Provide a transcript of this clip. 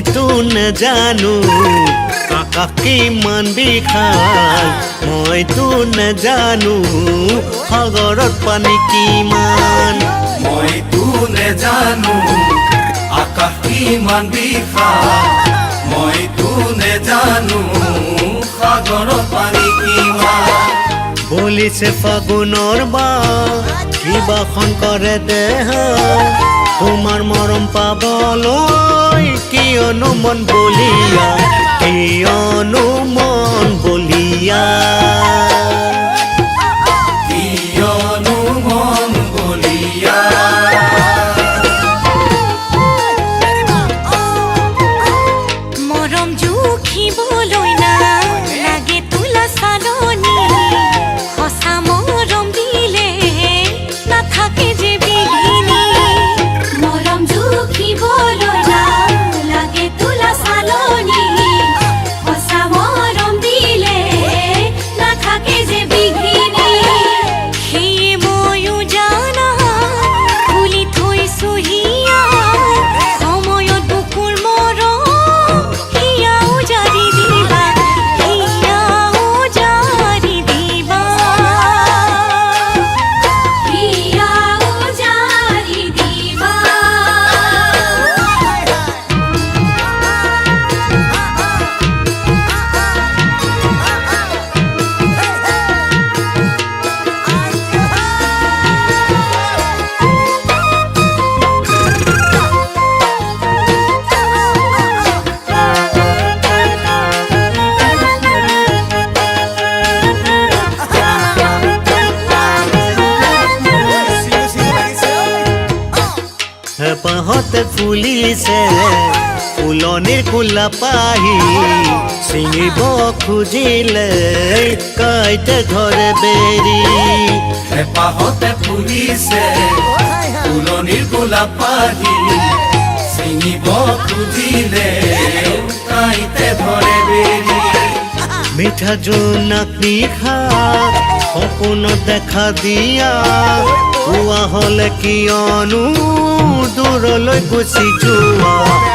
মইতো নাজানো আকাশ কিমান বিশাল মইতো নাজানো সাগৰত পানী কিমান মইতো নাজানো আকাশ কিমান বিশাল মইতো নাজানো সাগৰত পানী কিমান বলিছে ফাগুনৰ বা কিবাখন কৰে দেহ তোমাৰ মৰম পাবলৈ কিয়নো মন বলিয়া কিয়নো মন বলিয়া কিয়নো মন বলিয়া মৰম জুখিবলৈ নালাগে তোলা চালনি সঁচা মৰম দিলে নাথাকে যে বিঘিনি মৰম জুখিবলৈ নালাগে তোলা চালনি সঁচা মৰম দিলে নাথাকে যে বিঘিনি সেয়ে ময়ো জানা খুলি থৈছো হিয়া সময়ত বুকুৰ মৰম হিয়াও জাৰি দিবা হিয়াও জাৰি দিবা হিয়াও জাৰি দিবা হেঁপাহতে ফুলিছে ফুলনিৰ কোলা পাহি ছিঙিব খুজিলে কাইতে ধৰে বেৰি হেঁপাহতে ফুলিছে ফুলনিৰ গোলাপ পাহি ছিঙিব খুজিলে কাইতে ধৰে বেৰি মিঠা জোনাক নিশা সপোনত দেখা দিয়া কোৱা হ'লে কিয়নো দূৰলৈ গুচি যোৱা